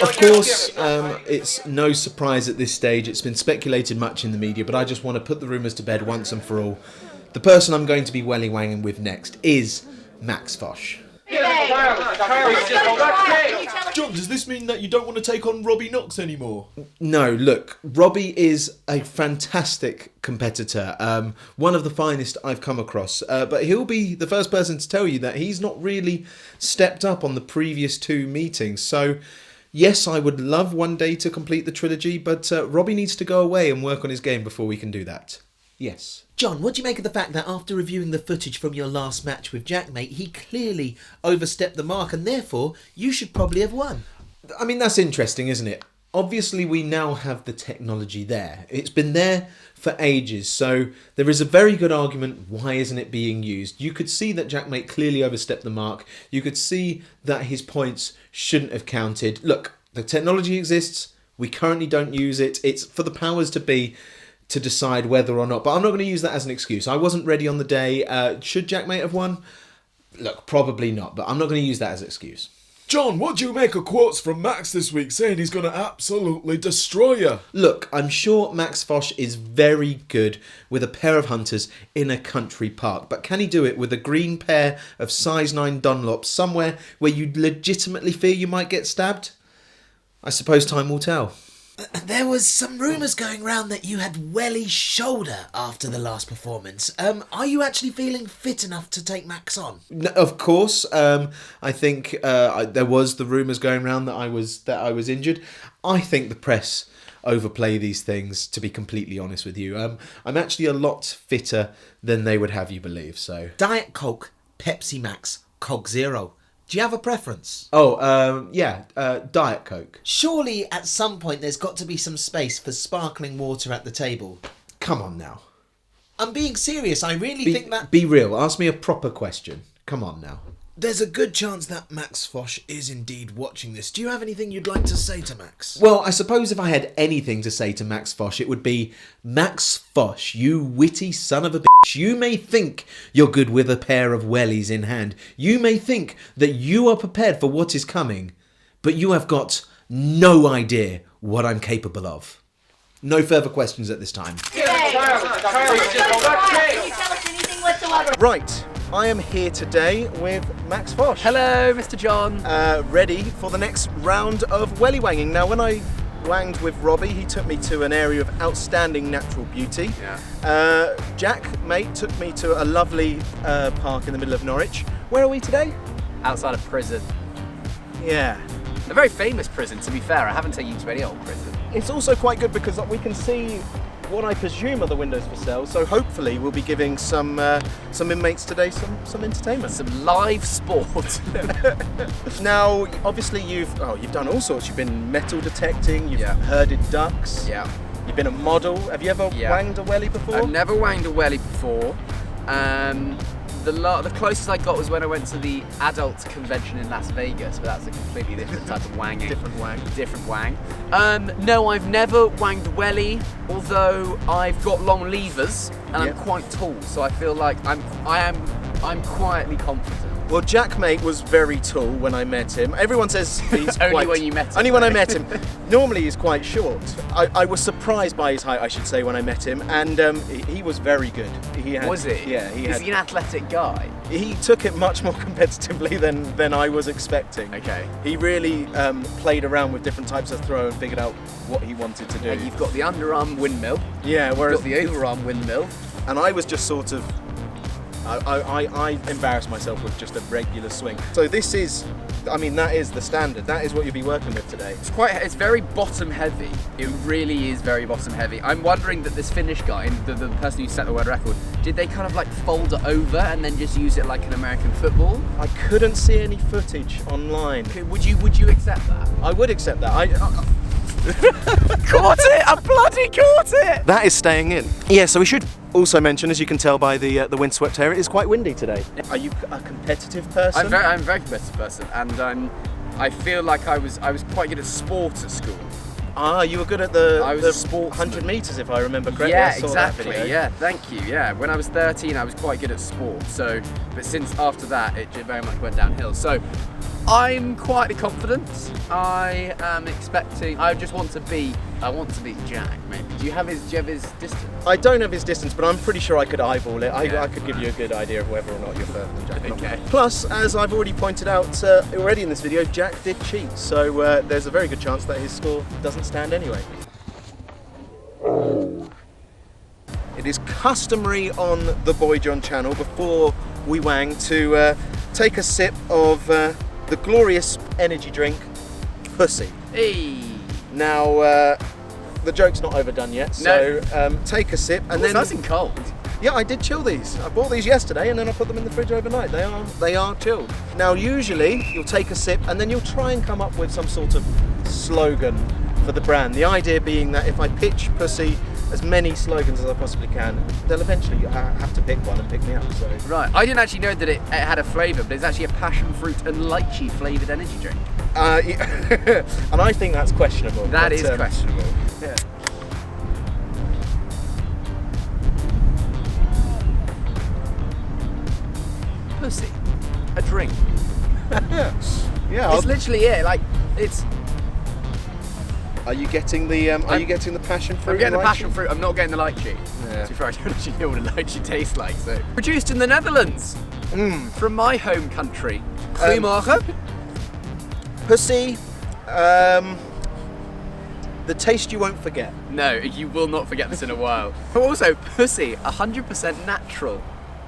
Of course, it's no surprise at this stage. It's been speculated much in the media, but I just want to put the rumours to bed once and for all. The person I'm going to be Welly Wanging with next is Max Fosh. John, does this mean that you don't want to take on Robbie Knox anymore? No, look, Robbie is a fantastic competitor, one of the finest I've come across, but he'll be the first person to tell you that he's not really stepped up on the previous two meetings. So, yes, I would love one day to complete the trilogy, but Robbie needs to go away and work on his game before we can do that. Yes. John, what do you make of the fact that after reviewing the footage from your last match with JaackMaate, he clearly overstepped the mark and therefore you should probably have won? I mean, that's interesting, isn't it? Obviously, we now have the technology there. It's been there for ages, so there is a very good argument why isn't it being used. You could see that JaackMaate clearly overstepped the mark. You could see that his points shouldn't have counted. Look, the technology exists. We currently don't use it. It's for the powers to be to decide whether or not. But I'm not going to use that as an excuse. I wasn't ready on the day. Should JaackMaate have won? Look, probably not, but I'm not going to use that as an excuse. John, what do you make of quotes from Max this week saying he's going to absolutely destroy you? Look, I'm sure Max Fosh is very good with a pair of hunters in a country park, but can he do it with a green pair of size 9 Dunlops somewhere where you legitimately fear you might get stabbed? I suppose time will tell. There was some rumours going around that you had Welly's shoulder after the last performance. Are you actually feeling fit enough to take Max on? No, of course. I think there was the rumours going around that I was injured. I think the press overplay these things, to be completely honest with you. I'm actually a lot fitter than they would have you believe. So Diet Coke, Pepsi Max, Coke Zero. Do you have a preference? Diet Coke. Surely at some point there's got to be some space for sparkling water at the table. Come on now. I'm being serious. I really think that... Be real. Ask me a proper question. Come on now. There's a good chance that Max Fosh is indeed watching this. Do you have anything you'd like to say to Max? Well, I suppose if I had anything to say to Max Fosh, it would be, Max Fosh, you witty son of a bitch. You may think you're good with a pair of wellies in hand. You may think that you are prepared for what is coming, but you have got no idea what I'm capable of. No further questions at this time. Right. I am here today with Max Fosh. Hello, Mr. John. Ready for the next round of Welly Wanging. Now, when I wanged with Robbie, he took me to an area of outstanding natural beauty. Yeah. JaackMaate took me to a lovely park in the middle of Norwich. Where are we today? Outside of prison. Yeah. A very famous prison, to be fair. I haven't taken you to any old prison. It's also quite good because we can see what I presume are the windows for sale, so hopefully we'll be giving some inmates today some entertainment. Some live sport. Now, obviously you've done all sorts. You've been metal detecting, you've herded ducks, you've been a model. Have you ever wanged a welly before? I've never wanged a welly before. The closest I got was when I went to the adult convention in Las Vegas, but that's a completely different type of wanging. Different wang. No, I've never wanged a welly, although I've got long levers and I'm quite tall, so I feel like I'm quietly confident. Well, JaackMaate was very tall when I met him. Everyone says he's Only when you met him. Only when I met him. Normally he's quite short. I was surprised by his height, I should say, when I met him, and he was very good. Was he? Yeah. Is he an athletic guy? He took it much more competitively than I was expecting. Okay. He really played around with different types of throw and figured out what he wanted to do. Yeah, you've got the underarm windmill. Yeah, whereas you've got the overarm windmill. And I was just sort of... I embarrassed myself with just a regular swing. So this is, that is the standard. That is what you'll be working with today. It's very bottom heavy. It really is very bottom heavy. I'm wondering that this Finnish guy, the person who set the world record, did they kind of like fold it over and then just use it like an American football? I couldn't see any footage online. Okay, would you accept that? I would accept that. Caught it! I bloody caught it! That is staying in. Yeah, so we should also mention, as you can tell by the windswept area, it is quite windy today. Are you a competitive person? I'm a very competitive person, and I feel like I was quite good at sport at school. Ah, you were good at the, I was the a sportsman. 100 metres, if I remember correctly. Yeah, I saw that exactly. video. Yeah, thank you. Yeah, when I was 13, I was quite good at sport. So, but since after that, it very much went downhill. So, I'm quietly confident. I am expecting. I just want to beat. I want to beat Jack, mate. Do you have his distance? I don't have his distance, but I'm pretty sure I could eyeball it. Yeah, I could give you a good idea of whether or not you're further than Jack. Okay. Plus, as I've already pointed out already in this video, Jack did cheat, so there's a very good chance that his score doesn't stand anyway. It is customary on the Boy John channel before we wang to take a sip of the glorious energy drink, Pussy. Hey. Now, the joke's not overdone yet, so take a sip and then. That's in cold. Yeah, I did chill these. I bought these yesterday and then I put them in the fridge overnight. They are chilled. Now, usually you'll take a sip and then you'll try and come up with some sort of slogan for the brand. The idea being that if I pitch Pussy as many slogans as I possibly can, they'll eventually have to pick one and pick me up. So. Right. I didn't actually know that it had a flavour, but it's actually a passion fruit and lychee flavoured energy drink. And I think that's questionable. That is questionable. Yeah. Pussy. A drink. Yeah. It's literally it. Like, it's. Are you getting the passion fruit? I'm getting the lychee? passion fruit. I'm not getting the lychee. Yeah. To be fair, I don't actually know what a lychee tastes like. So, produced in the Netherlands, from my home country, Goedemorgen. Pussy. The taste you won't forget. No, you will not forget this in a while. But also, Pussy, 100% natural.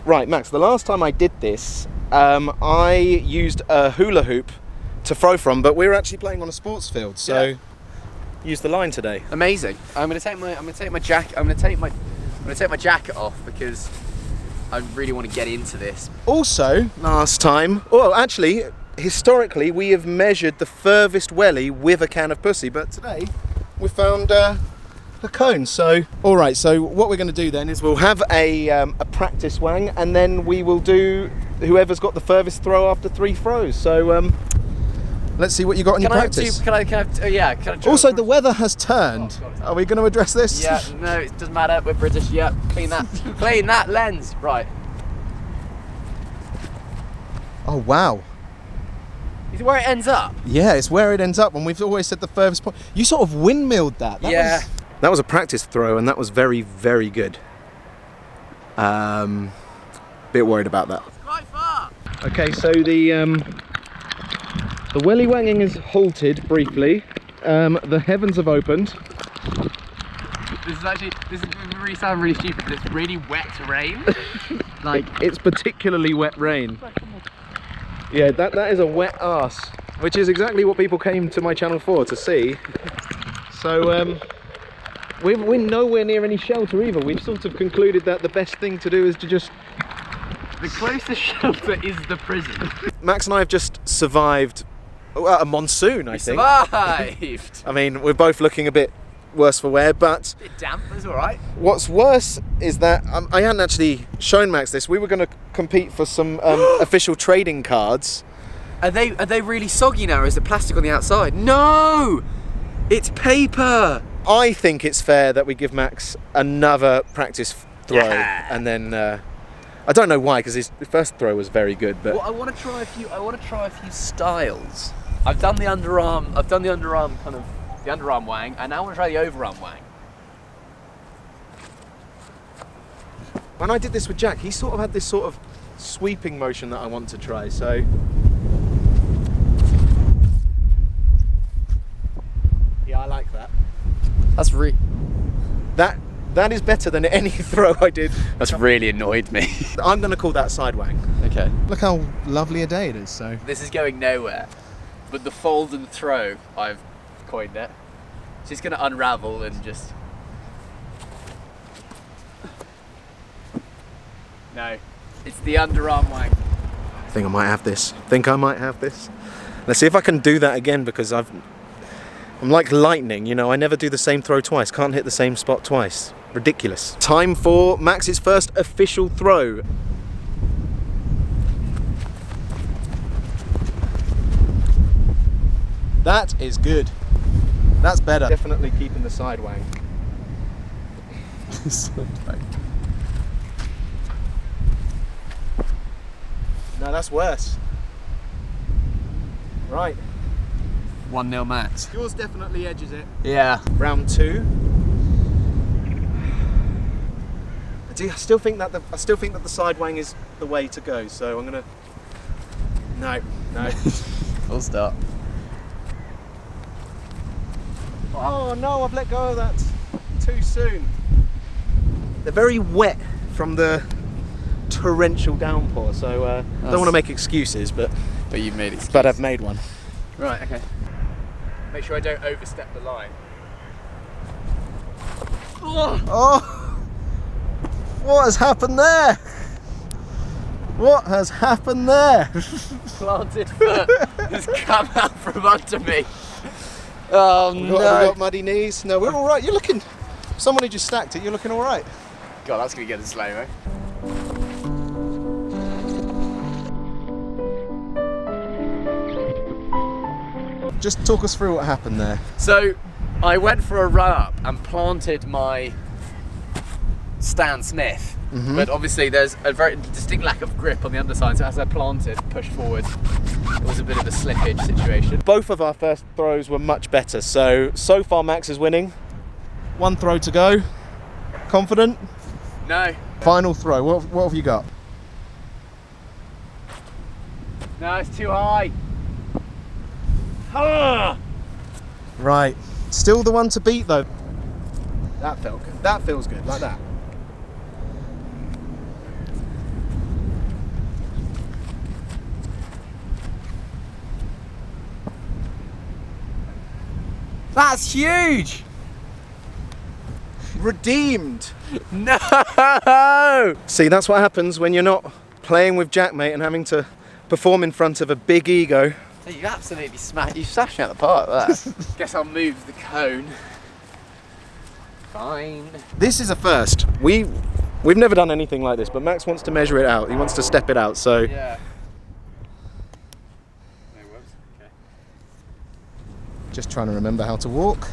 Right, Max, the last time I did this, I used a hula hoop to throw from, but we were actually playing on a sports field, so use the line today. Amazing. I'm gonna take my jacket off because I really want to get into this. Also, last time, well, actually, historically, we have measured the furthest welly with a can of Pussy, but today we found a cone. So, all right. So what we're going to do then is we'll have a practice wang, and then we will do whoever's got the furthest throw after 3 throws. So let's see what you got in your practice. Also, the weather has turned. Are we going to address this? Yeah. No, it doesn't matter. We're British. Yeah. Clean that. Clean that lens. Right. Oh wow. Is it where it ends up? Yeah, it's where it ends up, and we've always said the furthest point. You sort of windmilled that. That was a practice throw, and that was very, very good. Bit worried about that. It's quite far. Okay, so the welly wanging is halted briefly. The heavens have opened. This is really sound really stupid, but it's really wet rain. Like, it's particularly wet rain. Yeah, that is a wet arse, which is exactly what people came to my channel for, to see. So we're nowhere near any shelter either. We've sort of concluded that the best thing to do is to just... The closest shelter is the prison. Max and I have just survived a monsoon, I think. Survived! I mean, we're both looking a bit worse for wear, but... A bit damp, that's alright. What's worse is that I hadn't actually shown Max this. We were going to compete for some official trading cards. Are they really soggy now, or is it plastic on the outside? No! It's paper! I think it's fair that we give Max another practice throw, and then I don't know why, because his first throw was very good. But well, I want to try a few styles. I've done the underarm kind of the underarm wang, and now I want to try the overarm wang. When I did this with Jack, he sort of had this sort of sweeping motion that I want to try. So yeah, I like that. That's That is better than any throw I did. That's really annoyed me. I'm going to call that side wang. Okay. Look how lovely a day it is. So this is going nowhere, but the fold and throw, I've coined it. It's just going to unravel and just... No, it's the underarm wang. I think I might have this. Let's see if I can do that again, because I'm like lightning, you know, I never do the same throw twice. Can't hit the same spot twice. Ridiculous. Time for Max's first official throw. That is good. That's better. Definitely keeping the side wang. No, that's worse. Right. 1-0 Max. Yours definitely edges it. Yeah. Round 2. I still think that the side wang is the way to go. So I'm gonna. No. Full stop. Oh no! I've let go of that too soon. They're very wet from the torrential downpour. So I don't want to make excuses, but you've made it. But I've made one. Right. Okay. Make sure I don't overstep the line. Oh! What has happened there? What has happened there? Planted foot has come out from under me. Oh We've no! got muddy knees. No, we're all right. You're looking. Someone who just stacked it. You're looking all right. God, that's gonna get in slow-mo. Just talk us through what happened there. So, I went for a run up and planted my Stan Smith, but obviously there's a very distinct lack of grip on the underside, so as I planted, pushed forward, it was a bit of a slippage situation. Both of our first throws were much better. So far Max is winning. 1 throw to go. Confident? No. Final throw. What have you got? No, it's too high. Right. Still the one to beat though. That felt good. That feels good, like that. That's huge! Redeemed. No! See, that's what happens when you're not playing with JaackMaate and having to perform in front of a big ego. You absolutely smashed me out the park with that. Guess I'll move the cone. Fine. This is a first. We've never done anything like this, but Max wants to measure it out. He wants to step it out, so. Yeah. No worries. Okay. Just trying to remember how to walk.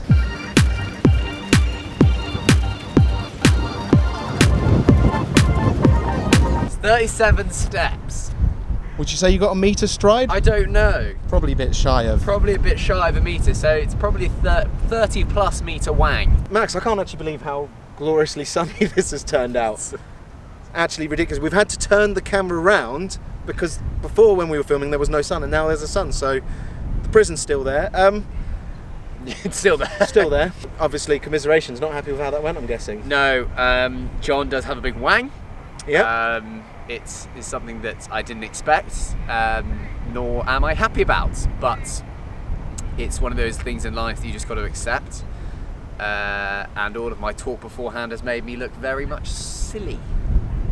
37 steps. Would you say you got a metre stride? I don't know. Probably a bit shy of. Probably a bit shy of a metre, so it's probably a 30 plus metre wang. Max, I can't actually believe how gloriously sunny this has turned out. It's actually ridiculous. We've had to turn the camera around because before when we were filming there was no sun and now there's a sun, so the prison's still there. It's still there. Still there. Obviously commiserations, not happy with how that went, I'm guessing. No, John does have a big wang. Yeah. It's something that I didn't expect, nor am I happy about, but it's one of those things in life that you just got to accept. And all of my talk beforehand has made me look very much silly.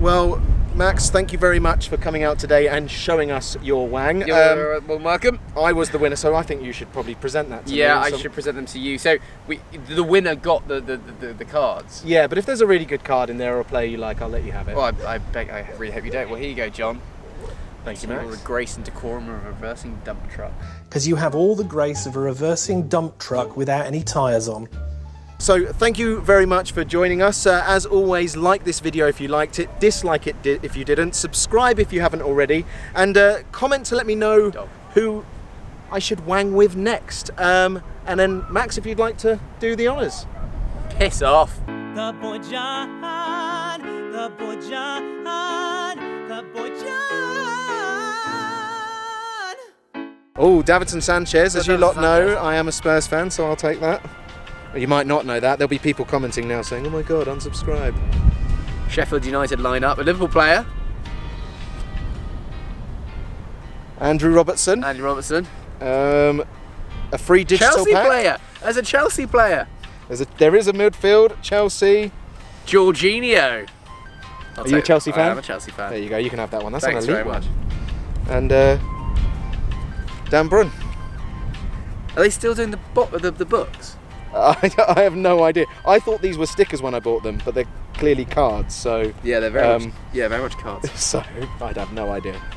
Well, Max, thank you very much for coming out today and showing us your wang. You're welcome. I was the winner, so I think you should probably present that to me. Yeah, I should present them to you. So the winner got the cards. Yeah, but if there's a really good card in there or a player you like, I'll let you have it. Well, I really hope you don't. Well, here you go, John. Thank you, Your Max. grace and decorum of a reversing dump truck. Because you have all the grace of a reversing dump truck without any tyres on. So thank you very much for joining us. As always, like this video if you liked it, dislike it if you didn't, subscribe if you haven't already, and comment to let me know who I should wang with next. And then Max, if you'd like to do the honours. Piss off. The boy John, the boy John, the boy John. Oh, Davidson Sanchez, as you lot know, I am a Spurs fan, so I'll take that. You might not know that. There'll be people commenting now saying, oh my god, unsubscribe. Sheffield United lineup, a Liverpool player. Andrew Robertson. Andy Robertson. A free digital Chelsea pack. player. As a Chelsea player. There is a midfield, Chelsea. Jorginho. Are you a Chelsea fan? I am a Chelsea fan. There you go, you can have that one. That's Thanks an elite very much. one. And Dan Brun. Are they still doing the books? I have no idea. I thought these were stickers when I bought them, but they're clearly cards, so Yeah, they're very much cards. so I'd have no idea.